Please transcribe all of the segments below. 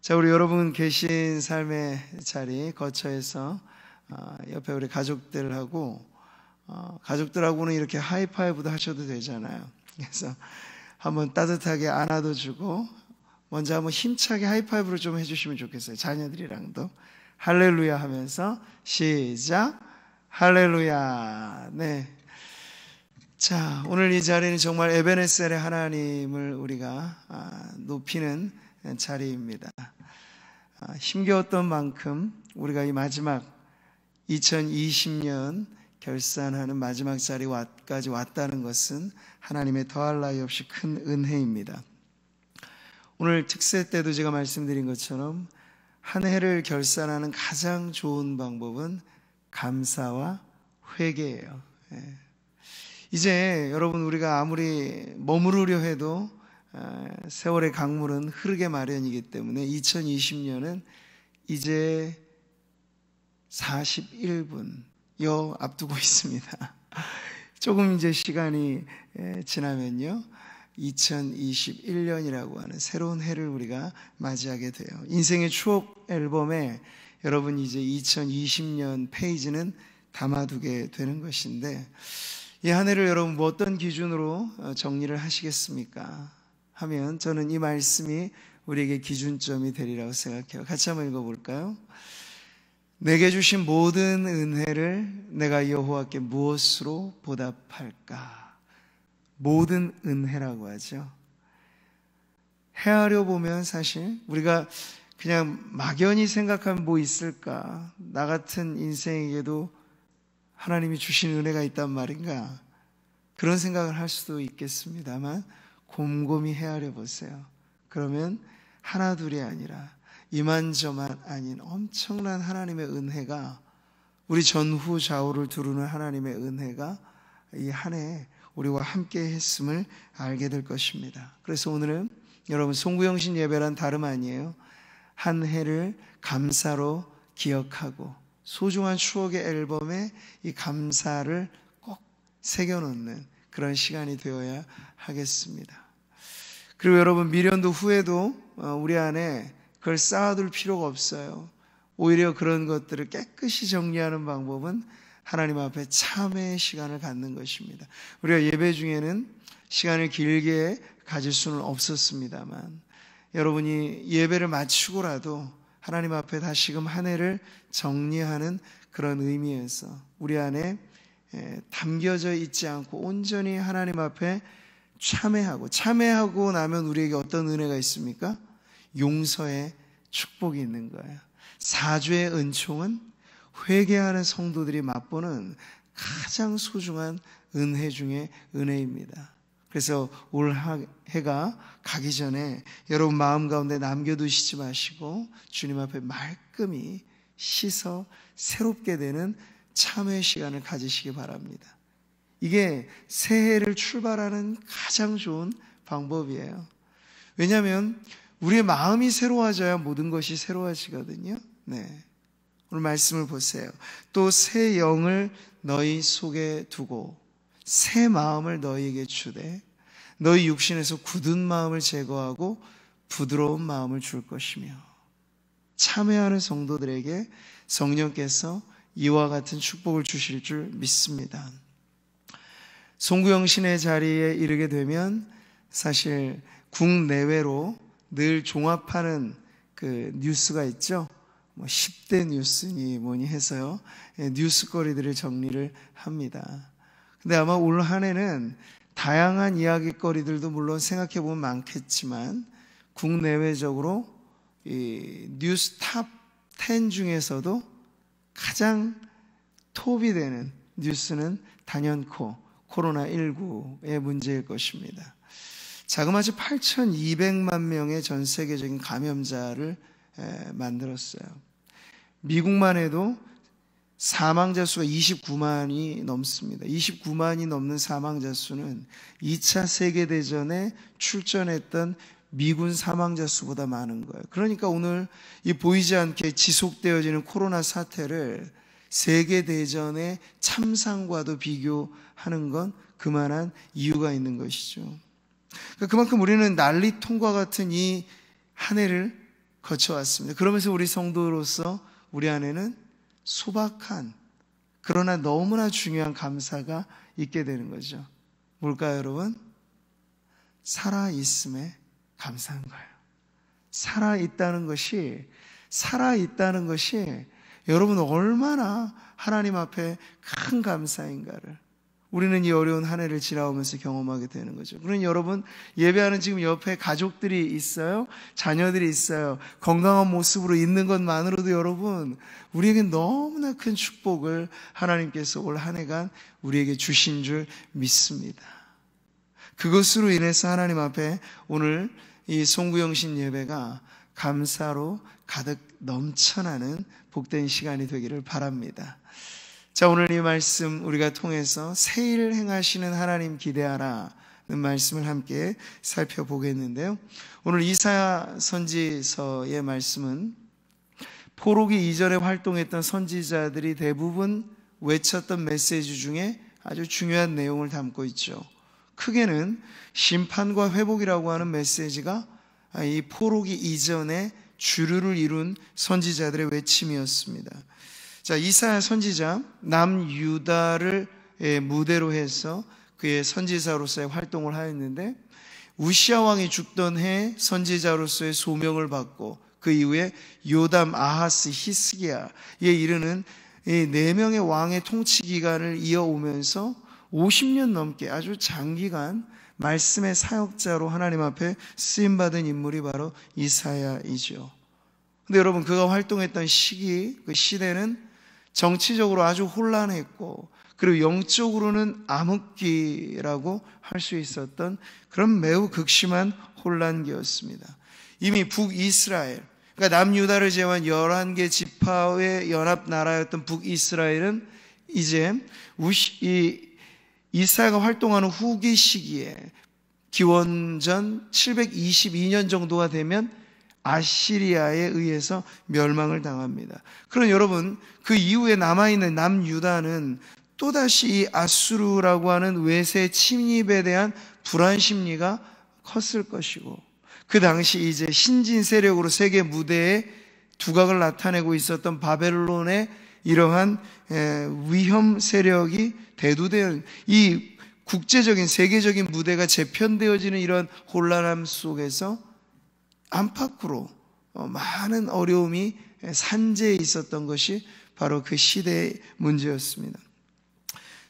자, 우리 여러분 계신 삶의 자리 거처에서 옆에 우리 가족들하고는 이렇게 하이파이브도 하셔도 되잖아요. 그래서 한번 따뜻하게 안아도 주고 먼저 한번 힘차게 하이파이브를 좀 해주시면 좋겠어요. 자녀들이랑도 할렐루야 하면서 시작. 할렐루야. 네. 자, 오늘 이 자리는 정말 에베네셀의 하나님을 우리가 높이는 자리입니다. 힘겨웠던 만큼 우리가 이 마지막 2020년 결산하는 마지막 자리까지 왔다는 것은 하나님의 더할 나위 없이 큰 은혜입니다. 오늘 특세 때도 제가 말씀드린 것처럼 한 해를 결산하는 가장 좋은 방법은 감사와 회개예요. 이제 여러분 우리가 아무리 머무르려 해도 세월의 강물은 흐르게 마련이기 때문에 2020년은 이제 41분여 앞두고 있습니다. 조금 이제 시간이 지나면요 2021년이라고 하는 새로운 해를 우리가 맞이하게 돼요. 인생의 추억 앨범에 여러분 이제 2020년 페이지는 담아두게 되는 것인데 이 한 해를 여러분 뭐 어떤 기준으로 정리를 하시겠습니까? 하면 저는 이 말씀이 우리에게 기준점이 되리라고 생각해요. 같이 한번 읽어볼까요? 내게 주신 모든 은혜를 내가 여호와께 무엇으로 보답할까? 모든 은혜라고 하죠. 헤아려 보면 사실 우리가 그냥 막연히 생각하면 뭐 있을까? 나 같은 인생에게도 하나님이 주신 은혜가 있단 말인가? 그런 생각을 할 수도 있겠습니다만 곰곰이 헤아려 보세요. 그러면 하나 둘이 아니라 이만저만 아닌 엄청난 하나님의 은혜가, 우리 전후 좌우를 두루는 하나님의 은혜가 이 한 해 우리와 함께 했음을 알게 될 것입니다. 그래서 오늘은 여러분 송구영신 예배란 다름 아니에요. 한 해를 감사로 기억하고 소중한 추억의 앨범에 이 감사를 꼭 새겨놓는 그런 시간이 되어야 하겠습니다. 그리고 여러분 미련도 후회도 우리 안에 그걸 쌓아둘 필요가 없어요. 오히려 그런 것들을 깨끗이 정리하는 방법은 하나님 앞에 참회의 시간을 갖는 것입니다. 우리가 예배 중에는 시간을 길게 가질 수는 없었습니다만 여러분이 예배를 마치고라도 하나님 앞에 다시금 한 해를 정리하는 그런 의미에서 우리 안에 담겨져 있지 않고 온전히 하나님 앞에 참회하고 나면 우리에게 어떤 은혜가 있습니까? 용서의 축복이 있는 거예요. 사죄의 은총은 회개하는 성도들이 맛보는 가장 소중한 은혜 중에 은혜입니다. 그래서 올 해가 가기 전에 여러분 마음 가운데 남겨두시지 마시고 주님 앞에 말끔히 씻어 새롭게 되는 참회 시간을 가지시기 바랍니다. 이게 새해를 출발하는 가장 좋은 방법이에요. 왜냐하면 우리의 마음이 새로워져야 모든 것이 새로워지거든요. 네. 오늘 말씀을 보세요. 또 새 영을 너희 속에 두고 새 마음을 너희에게 주되 너희 육신에서 굳은 마음을 제거하고 부드러운 마음을 줄 것이며, 참회하는 성도들에게 성령께서 이와 같은 축복을 주실 줄 믿습니다. 송구영신의 자리에 이르게 되면 사실 국내외로 늘 종합하는 그 뉴스가 있죠. 10대 뉴스니 뭐니 해서요, 뉴스거리들을 정리를 합니다. 근데 아마 올 한 해는 다양한 이야기거리들도 물론 생각해보면 많겠지만 국내외적으로 이 뉴스 탑 10 중에서도 가장 톱이 되는 뉴스는 단연코 코로나19의 문제일 것입니다. 자그마치 8,200만 명의 전 세계적인 감염자를 만들었어요. 미국만 해도 사망자 수가 29만이 넘습니다. 29만이 넘는 사망자 수는 2차 세계대전에 출전했던 미군 사망자 수보다 많은 거예요. 그러니까 오늘 이 보이지 않게 지속되어지는 코로나 사태를 세계대전의 참상과도 비교하는 건 그만한 이유가 있는 것이죠. 그만큼 우리는 난리통과 같은 이 한 해를 거쳐왔습니다. 그러면서 우리 성도로서 우리 안에는 소박한 그러나 너무나 중요한 감사가 있게 되는 거죠. 뭘까요, 여러분? 살아있음에 감사한 거예요. 살아있다는 것이 여러분 얼마나 하나님 앞에 큰 감사인가를 우리는 이 어려운 한 해를 지나오면서 경험하게 되는 거죠. 그러니 여러분, 예배하는 지금 옆에 가족들이 있어요, 자녀들이 있어요. 건강한 모습으로 있는 것만으로도 여러분, 우리에겐 너무나 큰 축복을 하나님께서 올 한 해간 우리에게 주신 줄 믿습니다. 그것으로 인해서 하나님 앞에 오늘 이 송구영신 예배가 감사로 가득 넘쳐나는 복된 시간이 되기를 바랍니다. 자, 오늘 이 말씀 우리가 통해서 새 일을 행하시는 하나님 기대하라는 말씀을 함께 살펴보겠는데요. 오늘 이사야 선지서의 말씀은 포로기 이전에 활동했던 선지자들이 대부분 외쳤던 메시지 중에 아주 중요한 내용을 담고 있죠. 크게는 심판과 회복이라고 하는 메시지가 이 포로기 이전에 주류를 이룬 선지자들의 외침이었습니다. 자, 이사야 선지자 남유다를 무대로 해서 그의 선지자로서의 활동을 하였는데, 우시아 왕이 죽던 해 선지자로서의 소명을 받고 그 이후에 요담, 아하스, 히스기야에 이르는 이 4명의 왕의 통치 기간을 이어오면서 50년 넘게 아주 장기간 말씀의 사역자로 하나님 앞에 쓰임받은 인물이 바로 이사야이죠. 근데 여러분, 그가 활동했던 시기, 그 시대는 정치적으로 아주 혼란했고, 그리고 영적으로는 암흑기라고 할 수 있었던 그런 매우 극심한 혼란기였습니다. 이미 북이스라엘, 그러니까 남유다를 제외한 11개 지파의 연합 나라였던 북이스라엘은 이제 이사야가 활동하는 후기 시기에 기원전 722년 정도가 되면 아시리아에 의해서 멸망을 당합니다. 그럼 여러분, 그 이후에 남아있는 남유다는 또다시 이 아수르라고 하는 외세 침입에 대한 불안 심리가 컸을 것이고, 그 당시 이제 신진 세력으로 세계 무대에 두각을 나타내고 있었던 바벨론의 이러한 위험 세력이 대두되는 이 국제적인 세계적인 무대가 재편되어지는 이런 혼란함 속에서 안팎으로 많은 어려움이 산재해 있었던 것이 바로 그 시대의 문제였습니다.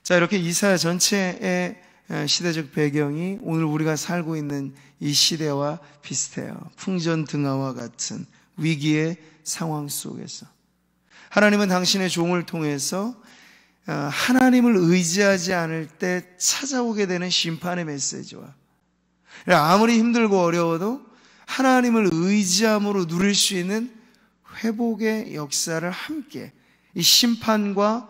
자, 이렇게 이사야 전체의 시대적 배경이 오늘 우리가 살고 있는 이 시대와 비슷해요. 풍전등화와 같은 위기의 상황 속에서 하나님은 당신의 종을 통해서 하나님을 의지하지 않을 때 찾아오게 되는 심판의 메시지와 아무리 힘들고 어려워도 하나님을 의지함으로 누릴 수 있는 회복의 역사를 함께, 이 심판과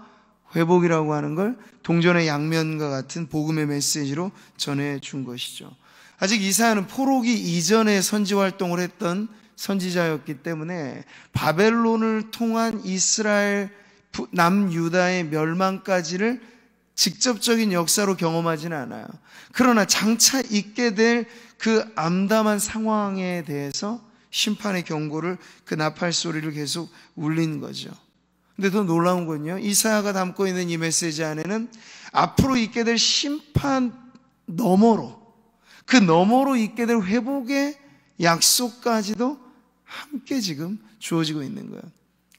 회복이라고 하는 걸 동전의 양면과 같은 복음의 메시지로 전해준 것이죠. 아직 이사야는 포로기 이전에 선지 활동을 했던 선지자였기 때문에 바벨론을 통한 이스라엘 남유다의 멸망까지를 직접적인 역사로 경험하지는 않아요. 그러나 장차 있게 될 그 암담한 상황에 대해서 심판의 경고를, 그 나팔 소리를 계속 울린 거죠. 근데 더 놀라운 건요, 이사야가 담고 있는 이 메시지 안에는 앞으로 있게 될 심판 너머로, 그 너머로 있게 될 회복의 약속까지도 함께 지금 주어지고 있는 거예요.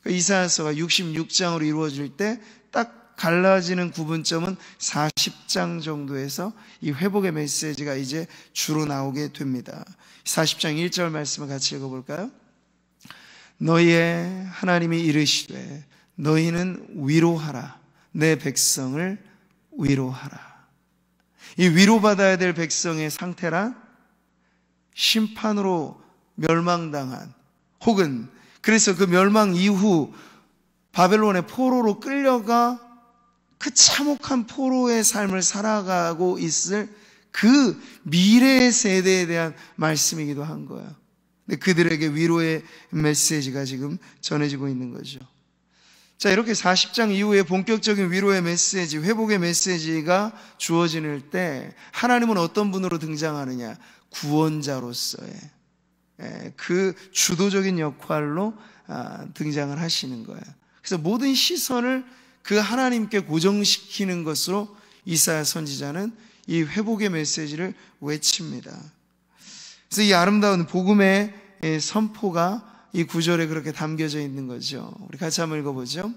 이사야서가 66장으로 이루어질 때 딱 갈라지는 구분점은 40장 정도에서 이 회복의 메시지가 이제 주로 나오게 됩니다. 40장 1절 말씀을 같이 읽어볼까요? 너희의 하나님이 이르시되 너희는 위로하라, 내 백성을 위로하라. 이 위로받아야 될 백성의 상태란 심판으로 멸망당한, 혹은 그래서 그 멸망 이후 바벨론의 포로로 끌려가 그 참혹한 포로의 삶을 살아가고 있을 그 미래의 세대에 대한 말씀이기도 한 거예요. 근데 그들에게 위로의 메시지가 지금 전해지고 있는 거죠. 자, 이렇게 40장 이후에 본격적인 위로의 메시지, 회복의 메시지가 주어질 때 하나님은 어떤 분으로 등장하느냐? 구원자로서의, 그 주도적인 역할로 등장을 하시는 거예요. 그래서 모든 시선을 그 하나님께 고정시키는 것으로 이사야 선지자는 이 회복의 메시지를 외칩니다. 그래서 이 아름다운 복음의 선포가 이 구절에 그렇게 담겨져 있는 거죠. 우리 같이 한번 읽어보죠.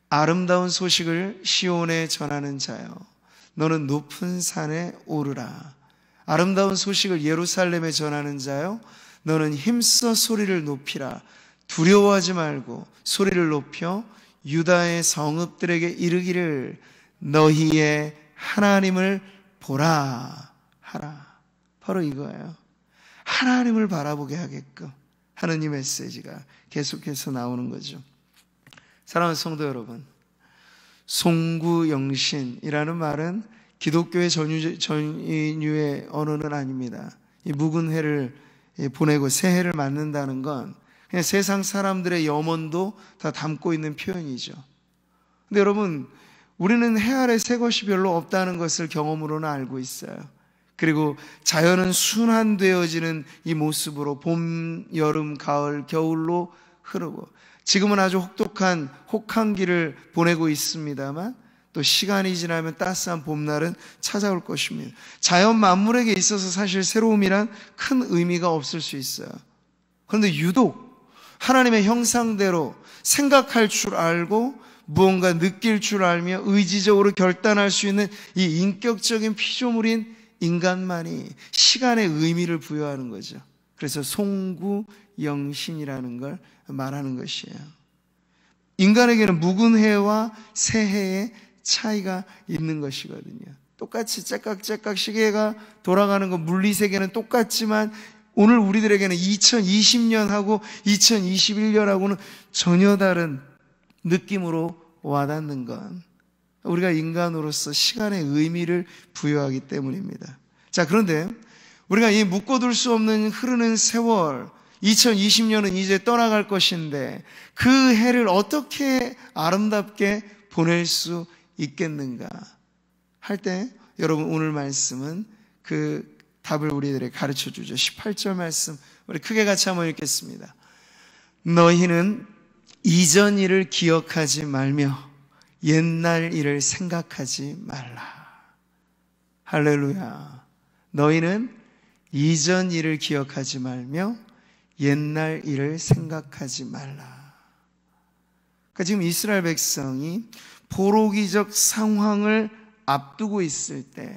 아름다운 소식을 시온에 전하는 자여, 너는 높은 산에 오르라. 아름다운 소식을 예루살렘에 전하는 자여, 너는 힘써 소리를 높이라. 두려워하지 말고 소리를 높여 유다의 성읍들에게 이르기를 너희의 하나님을 보라 하라. 바로 이거예요. 하나님을 바라보게 하게끔 하는 이 메시지가 계속해서 나오는 거죠. 사랑하는 성도 여러분, 송구영신이라는 말은 기독교의 전유의 언어는 아닙니다. 이 묵은 해를 보내고 새 해를 맞는다는 건 그냥 세상 사람들의 염원도 다 담고 있는 표현이죠. 근데 여러분, 우리는 해 아래 새 것이 별로 없다는 것을 경험으로는 알고 있어요. 그리고 자연은 순환되어지는 이 모습으로 봄, 여름, 가을, 겨울로 흐르고, 지금은 아주 혹독한 혹한기를 보내고 있습니다만 또 시간이 지나면 따스한 봄날은 찾아올 것입니다. 자연 만물에게 있어서 사실 새로움이란 큰 의미가 없을 수 있어요. 그런데 유독 하나님의 형상대로 생각할 줄 알고 무언가 느낄 줄 알며 의지적으로 결단할 수 있는 이 인격적인 피조물인 인간만이 시간의 의미를 부여하는 거죠. 그래서 송구영신이라는 걸 말하는 것이에요. 인간에게는 묵은 해와 새 해의 차이가 있는 것이거든요. 똑같이 째깍째깍 시계가 돌아가는 건 물리세계는 똑같지만 오늘 우리들에게는 2020년하고 2021년하고는 전혀 다른 느낌으로 와닿는 건 우리가 인간으로서 시간의 의미를 부여하기 때문입니다. 자, 그런데 우리가 이 묶어둘 수 없는 흐르는 세월, 2020년은 이제 떠나갈 것인데 그 해를 어떻게 아름답게 보낼 수 있겠는가 할 때 여러분, 오늘 말씀은 그 답을 우리들에게 가르쳐 주죠. 18절 말씀 우리 크게 같이 한번 읽겠습니다. 너희는 이전 일을 기억하지 말며 옛날 일을 생각하지 말라. 할렐루야. 너희는 이전 일을 기억하지 말며 옛날 일을 생각하지 말라. 그러니까 지금 이스라엘 백성이 포로기적 상황을 앞두고 있을 때,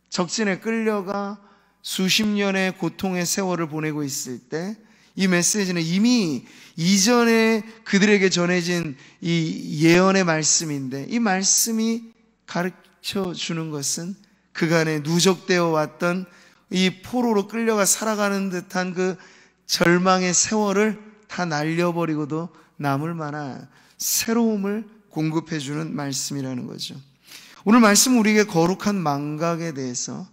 적진에 끌려가 수십 년의 고통의 세월을 보내고 있을 때, 이 메시지는 이미 이전에 그들에게 전해진 이 예언의 말씀인데, 이 말씀이 가르쳐 주는 것은 그간에 누적되어 왔던 이 포로로 끌려가 살아가는 듯한 그 절망의 세월을 다 날려버리고도 남을 만한 새로움을 공급해주는 말씀이라는 거죠. 오늘 말씀은 우리에게 거룩한 망각에 대해서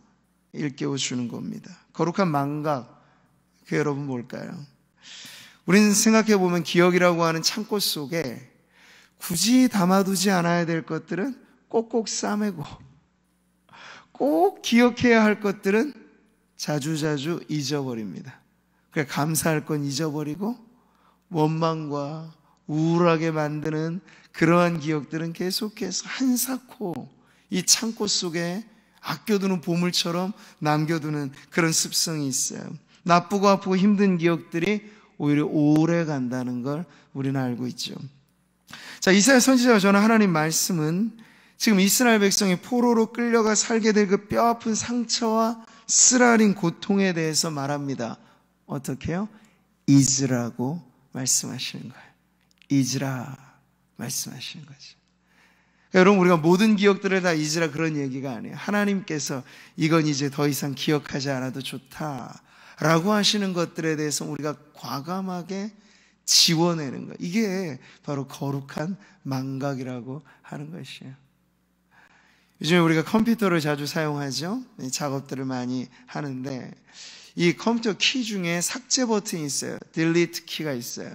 일깨워 주는 겁니다. 거룩한 망각, 그 여러분 뭘까요? 우리는 생각해보면 기억이라고 하는 창고 속에 굳이 담아두지 않아야 될 것들은 꼭꼭 싸매고 꼭 기억해야 할 것들은 자주자주 잊어버립니다. 그러니까 감사할 건 잊어버리고 원망과 우울하게 만드는 그러한 기억들은 계속해서 한사코 이 창고 속에 아껴두는 보물처럼 남겨두는 그런 습성이 있어요. 나쁘고 아프고 힘든 기억들이 오히려 오래 간다는 걸 우리는 알고 있죠. 자, 이사야 선지자가 전한 하나님 말씀은 지금 이스라엘 백성이 포로로 끌려가 살게 될 그 뼈아픈 상처와 쓰라린 고통에 대해서 말합니다. 어떻게 해요? 잊으라고 말씀하시는 거예요. 잊으라 말씀하시는 거죠. 여러분, 우리가 모든 기억들을 다 잊으라 그런 얘기가 아니에요. 하나님께서 이건 이제 더 이상 기억하지 않아도 좋다라고 하시는 것들에 대해서 우리가 과감하게 지워내는 것, 이게 바로 거룩한 망각이라고 하는 것이에요. 요즘에 우리가 컴퓨터를 자주 사용하죠. 작업들을 많이 하는데 이 컴퓨터 키 중에 삭제 버튼이 있어요. 딜리트 키가 있어요.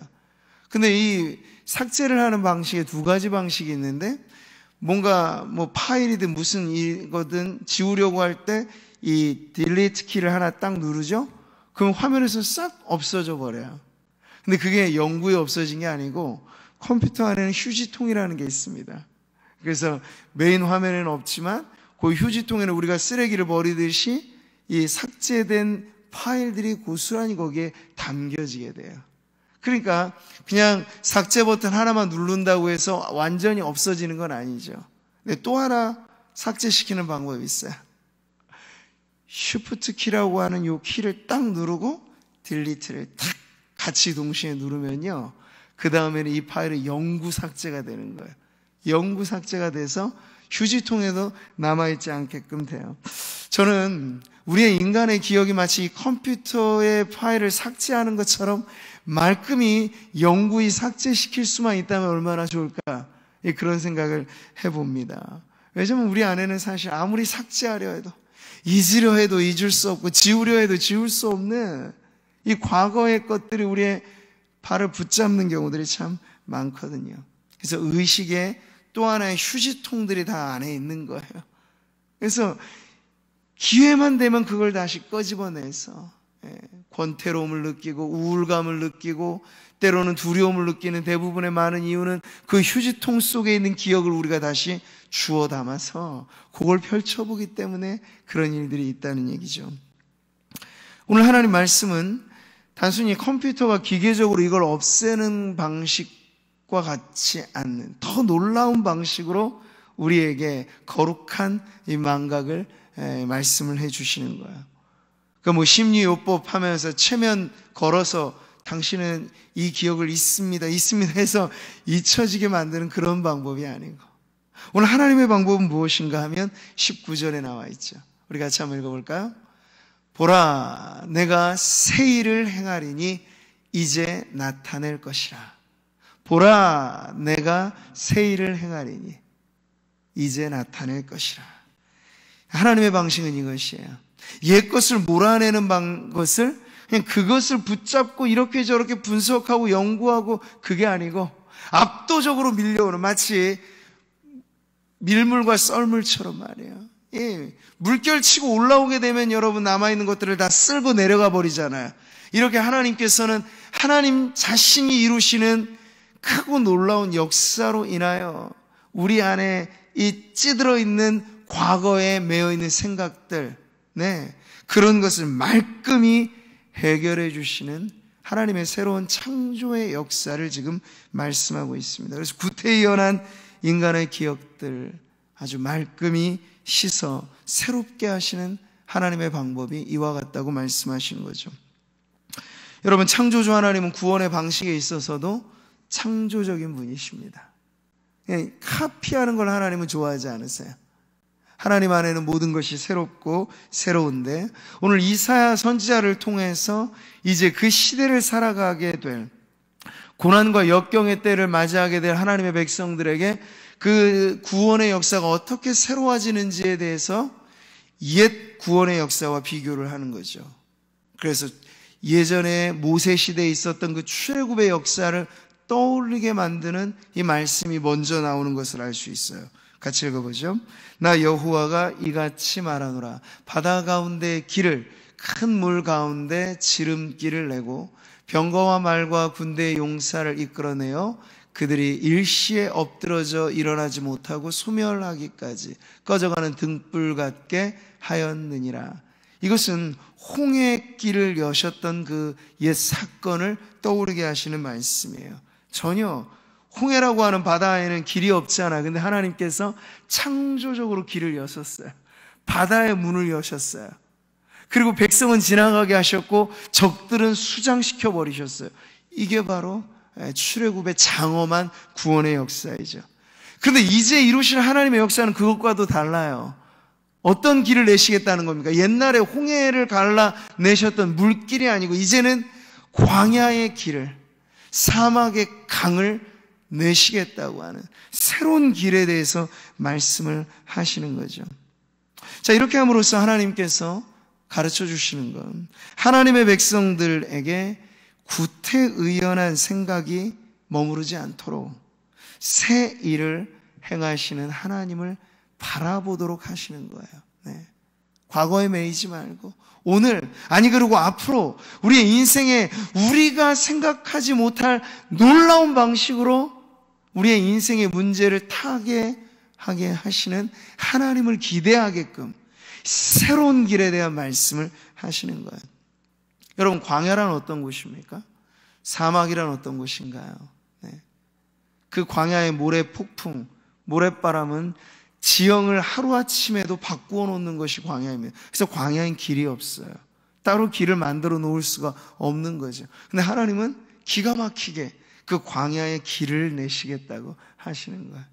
근데 이 삭제를 하는 방식에 두 가지 방식이 있는데, 뭔가 뭐 파일이든 무슨 이거든 지우려고 할 때 이 딜리트 키를 하나 딱 누르죠. 그럼 화면에서 싹 없어져 버려요. 근데 그게 영구에 없어진 게 아니고 컴퓨터 안에는 휴지통이라는 게 있습니다. 그래서 메인 화면에는 없지만 그 휴지통에는 우리가 쓰레기를 버리듯이 이 삭제된 파일들이 고스란히 거기에 담겨지게 돼요. 그러니까 그냥 삭제 버튼 하나만 누른다고 해서 완전히 없어지는 건 아니죠. 근데 또 하나 삭제시키는 방법이 있어요. 쉬프트 키라고 하는 요 키를 딱 누르고 딜리트를 탁 같이 동시에 누르면요, 그 다음에는 이 파일이 영구 삭제가 되는 거예요. 영구 삭제가 돼서 휴지통에도 남아있지 않게끔 돼요. 저는 우리의 인간의 기억이 마치 이 컴퓨터의 파일을 삭제하는 것처럼 말끔히 영구히 삭제시킬 수만 있다면 얼마나 좋을까, 그런 생각을 해봅니다. 왜냐하면 우리 안에는 사실 아무리 삭제하려 해도, 잊으려 해도 잊을 수 없고 지우려 해도 지울 수 없는 이 과거의 것들이 우리의 발을 붙잡는 경우들이 참 많거든요. 그래서 의식의 또 하나의 휴지통들이 다 안에 있는 거예요. 그래서 기회만 되면 그걸 다시 꺼집어내서 권태로움을 느끼고 우울감을 느끼고 때로는 두려움을 느끼는 대부분의 많은 이유는 그 휴지통 속에 있는 기억을 우리가 다시 주워 담아서 그걸 펼쳐보기 때문에 그런 일들이 있다는 얘기죠. 오늘 하나님 말씀은 단순히 컴퓨터가 기계적으로 이걸 없애는 방식과 같지 않는 더 놀라운 방식으로 우리에게 거룩한 이 망각을 말씀을 해주시는 거예요. 그러니까 뭐 심리요법 하면서 체면 걸어서 당신은 이 기억을 있습니다 해서 잊혀지게 만드는 그런 방법이 아니고, 오늘 하나님의 방법은 무엇인가 하면 19절에 나와 있죠. 우리 같이 한번 읽어볼까요? 보라, 내가 새 일을 행하리니 이제 나타낼 것이라. 보라, 내가 새 일을 행하리니 이제 나타낼 것이라. 하나님의 방식은 이것이에요. 옛 것을 몰아내는 것을 그냥 그것을 붙잡고 이렇게 저렇게 분석하고 연구하고 그게 아니고 압도적으로 밀려오는, 마치 밀물과 썰물처럼 말이에요. 물결 치고 올라오게 되면 여러분 남아있는 것들을 다 쓸고 내려가 버리잖아요. 이렇게 하나님께서는 하나님 자신이 이루시는 크고 놀라운 역사로 인하여 우리 안에 이 찌들어 있는 과거에 매여 있는 생각들, 그런 것을 말끔히 해결해 주시는 하나님의 새로운 창조의 역사를 지금 말씀하고 있습니다. 그래서 구태의연한 인간의 기억들 아주 말끔히 씻어 새롭게 하시는 하나님의 방법이 이와 같다고 말씀하시는 거죠. 여러분, 창조주 하나님은 구원의 방식에 있어서도 창조적인 분이십니다. 카피하는 걸 하나님은 좋아하지 않으세요. 하나님 안에는 모든 것이 새롭고 새로운데, 오늘 이사야 선지자를 통해서 이제 그 시대를 살아가게 될, 고난과 역경의 때를 맞이하게 될 하나님의 백성들에게 그 구원의 역사가 어떻게 새로워지는지에 대해서 옛 구원의 역사와 비교를 하는 거죠. 그래서 예전에 모세 시대에 있었던 그 출애굽의 역사를 떠올리게 만드는 이 말씀이 먼저 나오는 것을 알 수 있어요. 같이 읽어보죠. 나 여호와가 이같이 말하노라. 바다 가운데 길을, 큰 물 가운데 지름길을 내고 병거와 말과 군대의 용사를 이끌어내어 그들이 일시에 엎드러져 일어나지 못하고 소멸하기까지 꺼져가는 등불 같게 하였느니라. 이것은 홍해 길을 여셨던 그 옛 사건을 떠오르게 하시는 말씀이에요. 전혀 홍해라고 하는 바다에는 길이 없잖아요. 근데 하나님께서 창조적으로 길을 여셨어요. 바다의 문을 여셨어요. 그리고 백성은 지나가게 하셨고 적들은 수장시켜 버리셨어요. 이게 바로 출애굽의 장엄한 구원의 역사이죠. 그런데 이제 이루실 하나님의 역사는 그것과도 달라요. 어떤 길을 내시겠다는 겁니까? 옛날에 홍해를 갈라내셨던 물길이 아니고 이제는 광야의 길을, 사막의 강을 내시겠다고 하는 새로운 길에 대해서 말씀을 하시는 거죠. 자, 이렇게 함으로써 하나님께서 가르쳐 주시는 건 하나님의 백성들에게 구태의연한 생각이 머무르지 않도록 새 일을 행하시는 하나님을 바라보도록 하시는 거예요. 과거에 매이지 말고 오늘, 아니 그리고 앞으로 우리의 인생에 우리가 생각하지 못할 놀라운 방식으로 우리의 인생의 문제를 타개하게 하시는 하나님을 기대하게끔 새로운 길에 대한 말씀을 하시는 거예요. 여러분, 광야란 어떤 곳입니까? 사막이란 어떤 곳인가요? 네. 그 광야의 모래 폭풍, 모래바람은 지형을 하루아침에도 바꾸어 놓는 것이 광야입니다. 그래서 광야엔 길이 없어요. 따로 길을 만들어 놓을 수가 없는 거죠. 근데 하나님은 기가 막히게 그 광야의 길을 내시겠다고 하시는 거예요.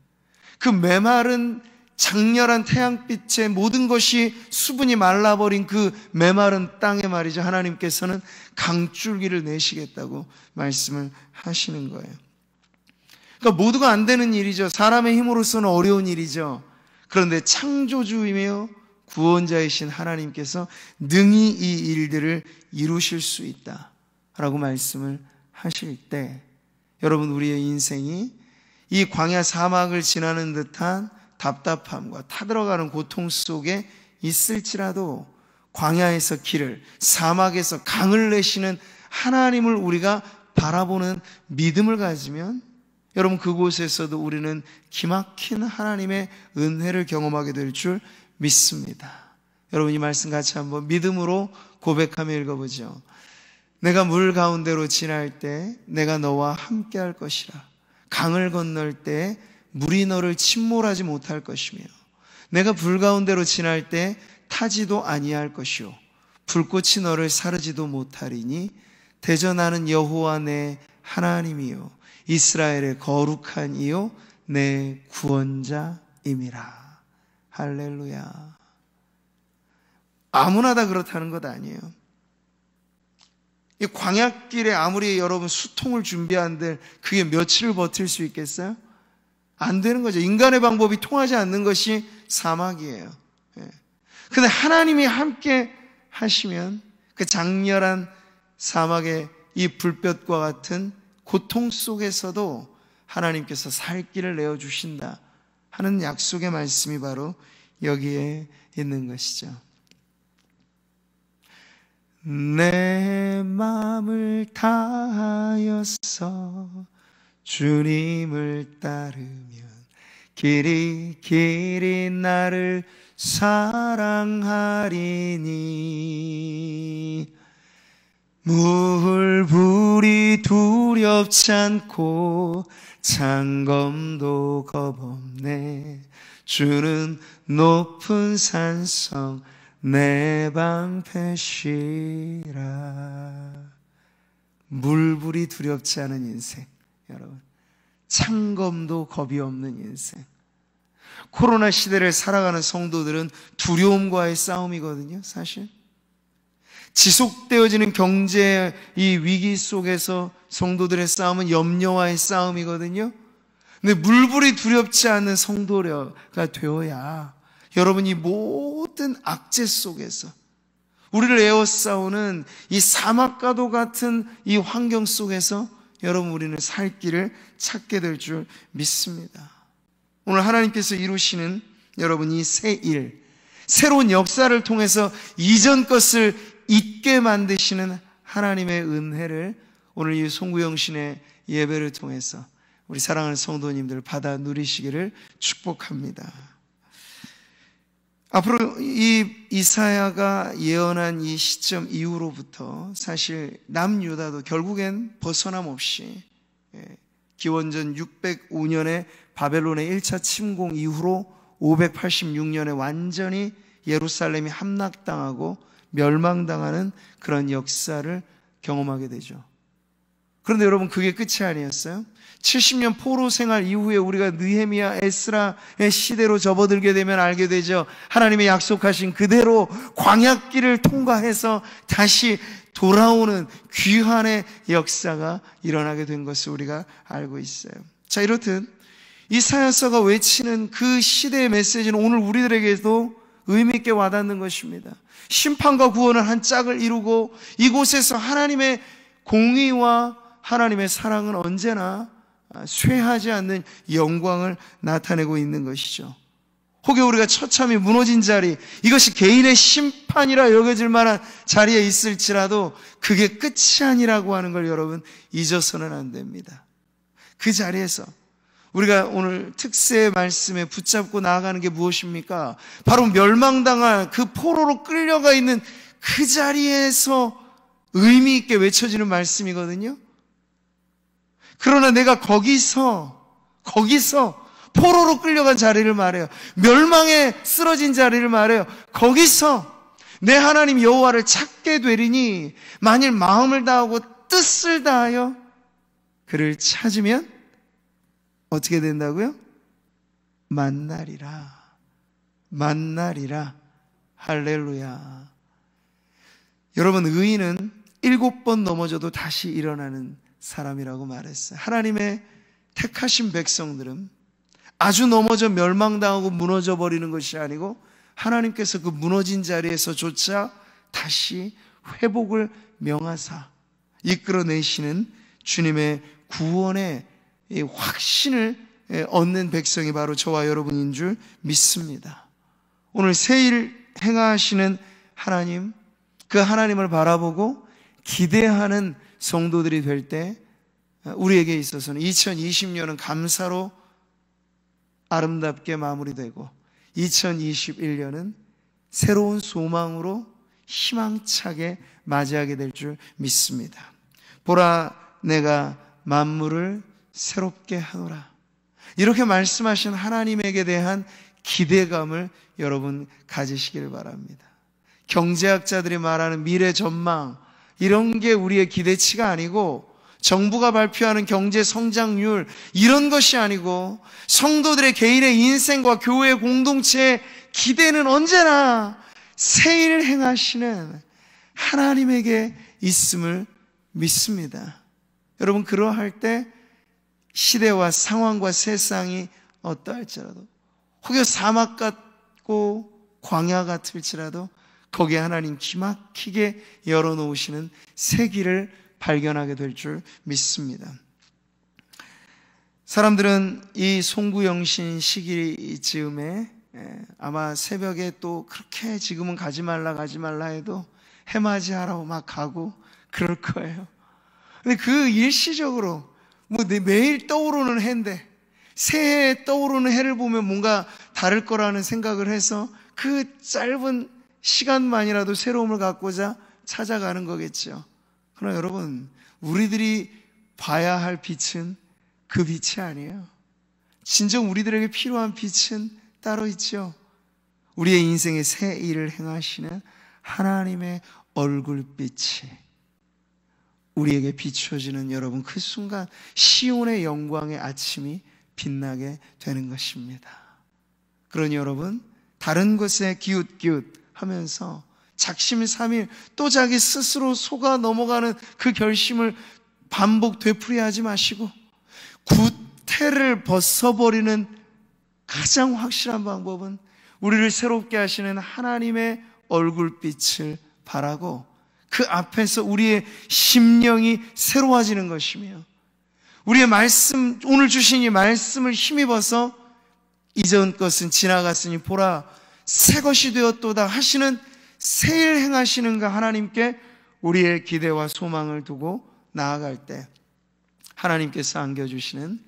그 메마른 장렬한 태양빛에 모든 것이 수분이 말라버린 그 메마른 땅에 말이죠, 하나님께서는 강줄기를 내시겠다고 말씀을 하시는 거예요. 그러니까 모두가 안 되는 일이죠. 사람의 힘으로서는 어려운 일이죠. 그런데 창조주이며 구원자이신 하나님께서 능히 이 일들을 이루실 수 있다라고 말씀을 하실 때, 여러분, 우리의 인생이 이 광야 사막을 지나는 듯한 답답함과 타들어가는 고통 속에 있을지라도 광야에서 길을, 사막에서 강을 내시는 하나님을 우리가 바라보는 믿음을 가지면 여러분, 그곳에서도 우리는 기막힌 하나님의 은혜를 경험하게 될 줄 믿습니다. 여러분, 이 말씀 같이 한번 믿음으로 고백하며 읽어보죠. 내가 물 가운데로 지날 때 내가 너와 함께 할 것이라. 강을 건널 때 물이 너를 침몰하지 못할 것이며, 내가 불 가운데로 지날 때 타지도 아니할 것이요 불꽃이 너를 사르지도 못하리니 대저 나는 여호와 내 하나님이요 이스라엘의 거룩한 이요 내 구원자임이라. 할렐루야. 아무나 다 그렇다는 것 아니에요. 이 광야길에 아무리 여러분 수통을 준비한들 그게 며칠을 버틸 수 있겠어요? 안 되는 거죠. 인간의 방법이 통하지 않는 것이 사막이에요. 근데 하나님이 함께 하시면 그 장렬한 사막의 이 불볕과 같은 고통 속에서도 하나님께서 살 길을 내어주신다 하는 약속의 말씀이 바로 여기에 있는 것이죠. 내 마음을 다하여서 주님을 따르면 길이 길이 나를 사랑하리니 물불이 두렵지 않고 창검도 겁없네. 주는 높은 산성 내 방패시라. 물불이 두렵지 않은 인생, 여러분, 창검도 겁이 없는 인생. 코로나 시대를 살아가는 성도들은 두려움과의 싸움이거든요. 사실 지속되어지는 경제의 이 위기 속에서 성도들의 싸움은 염려와의 싸움이거든요. 근데 물불이 두렵지 않는 성도가 되어야 여러분, 이 모든 악재 속에서 우리를 에워싸우는 이 사막과도 같은 이 환경 속에서 여러분, 우리는 살 길을 찾게 될 줄 믿습니다. 오늘 하나님께서 이루시는 여러분 이 새 일, 새로운 역사를 통해서 이전 것을 잊게 만드시는 하나님의 은혜를 오늘 이 송구영신의 예배를 통해서 우리 사랑하는 성도님들 받아 누리시기를 축복합니다. 앞으로 이 이사야가 예언한 이 시점 이후로부터 사실 남유다도 결국엔 벗어남 없이 기원전 605년에 바벨론의 1차 침공 이후로 586년에 완전히 예루살렘이 함락당하고 멸망당하는 그런 역사를 경험하게 되죠. 그런데 여러분, 그게 끝이 아니었어요. 70년 포로 생활 이후에 우리가 느헤미야, 에스라의 시대로 접어들게 되면 알게 되죠. 하나님의 약속하신 그대로 광야길을 통과해서 다시 돌아오는 귀환의 역사가 일어나게 된 것을 우리가 알고 있어요. 자, 이렇듯 이사야서가 외치는 그 시대의 메시지는 오늘 우리들에게도 의미 있게 와닿는 것입니다. 심판과 구원을 한 짝을 이루고 이곳에서 하나님의 공의와 하나님의 사랑은 언제나 쇠하지 않는 영광을 나타내고 있는 것이죠. 혹여 우리가 처참히 무너진 자리, 이것이 개인의 심판이라 여겨질 만한 자리에 있을지라도 그게 끝이 아니라고 하는 걸 여러분 잊어서는 안 됩니다. 그 자리에서 우리가 오늘 특세의 말씀에 붙잡고 나아가는 게 무엇입니까? 바로 멸망당할 그 포로로 끌려가 있는 그 자리에서 의미 있게 외쳐지는 말씀이거든요. 그러나 내가 거기서 포로로 끌려간 자리를 말해요. 멸망에 쓰러진 자리를 말해요. 거기서 내 하나님 여호와를 찾게 되리니 만일 마음을 다하고 뜻을 다하여 그를 찾으면 어떻게 된다고요? 만나리라. 할렐루야. 여러분, 의인은 7번 넘어져도 다시 일어나는 사람이라고 말했어요. 하나님의 택하신 백성들은 아주 넘어져 멸망당하고 무너져 버리는 것이 아니고 하나님께서 그 무너진 자리에서조차 다시 회복을 명하사 이끌어내시는 주님의 구원의 확신을 얻는 백성이 바로 저와 여러분인 줄 믿습니다. 오늘 새일 행하시는 하나님, 그 하나님을 바라보고 기대하는 성도들이 될 때 우리에게 있어서는 2020년은 감사로 아름답게 마무리되고 2021년은 새로운 소망으로 희망차게 맞이하게 될 줄 믿습니다. 보라, 내가 만물을 새롭게 하노라. 이렇게 말씀하신 하나님에게 대한 기대감을 여러분 가지시길 바랍니다. 경제학자들이 말하는 미래 전망, 이런 게 우리의 기대치가 아니고 정부가 발표하는 경제 성장률, 이런 것이 아니고 성도들의 개인의 인생과 교회 공동체의 기대는 언제나 새일 행하시는 하나님에게 있음을 믿습니다. 여러분, 그러할 때 시대와 상황과 세상이 어떠할지라도, 혹여 사막 같고 광야 같을지라도 거기에 하나님 기막히게 열어놓으시는 새 길을 발견하게 될 줄 믿습니다. 사람들은 이 송구영신 시기 즈음에 아마 새벽에 또 그렇게 지금은 가지 말라 해도 해맞이하라고 막 가고 그럴 거예요. 근데 그 일시적으로 매일 떠오르는 해인데 새해에 떠오르는 해를 보면 뭔가 다를 거라는 생각을 해서 그 짧은 시간만이라도 새로움을 갖고자 찾아가는 거겠죠. 그러나 여러분, 우리들이 봐야 할 빛은 그 빛이 아니에요. 진정 우리들에게 필요한 빛은 따로 있죠. 우리의 인생에 새 일을 행하시는 하나님의 얼굴빛이 우리에게 비춰지는 여러분, 그 순간 시온의 영광의 아침이 빛나게 되는 것입니다. 그러니 여러분, 다른 것에 기웃기웃하면서 작심삼일 또 자기 스스로 속아 넘어가는 그 결심을 반복 되풀이하지 마시고 구태를 벗어버리는 가장 확실한 방법은 우리를 새롭게 하시는 하나님의 얼굴빛을 바라고 그 앞에서 우리의 심령이 새로워지는 것이며, 우리의 말씀, 오늘 주신 이 말씀을 힘입어서 이전 것은 지나갔으니 보라 새 것이 되었도다 하시는 새일 행하시는 그 하나님께 우리의 기대와 소망을 두고 나아갈 때 하나님께서 안겨주시는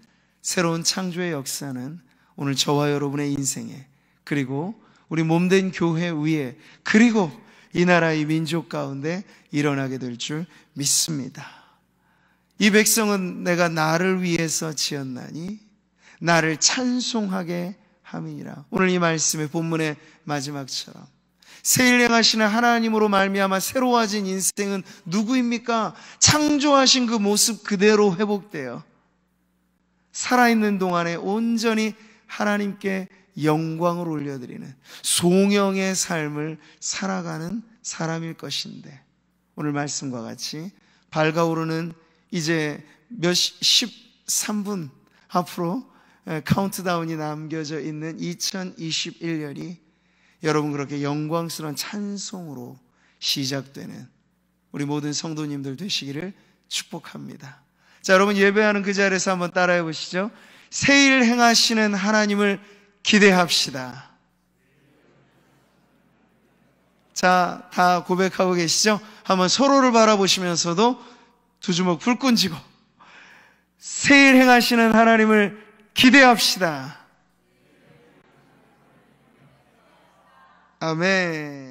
새로운 창조의 역사는 오늘 저와 여러분의 인생에, 그리고 우리 몸된 교회 위에, 그리고 이 나라의 민족 가운데 일어나게 될 줄 믿습니다. 이 백성은 내가 나를 위해서 지었나니 나를 찬송하게 함이니라. 오늘 이 말씀의 본문의 마지막처럼 새일 행하시는 하나님으로 말미암아 새로워진 인생은 누구입니까? 창조하신 그 모습 그대로 회복되어 살아있는 동안에 온전히 하나님께 영광을 올려드리는 송영의 삶을 살아가는 사람일 것인데, 오늘 말씀과 같이 밝아오르는 이제 13분 앞으로 카운트다운이 남겨져 있는 2021년이 여러분 그렇게 영광스러운 찬송으로 시작되는 우리 모든 성도님들 되시기를 축복합니다. 자, 여러분 예배하는 그 자리에서 한번 따라해 보시죠. 새일 행하시는 하나님을 기대합시다. 자, 다 고백하고 계시죠? 한번 서로를 바라보시면서도 두 주먹 불끈 쥐고 새일 행하시는 하나님을 기대합시다. 아멘.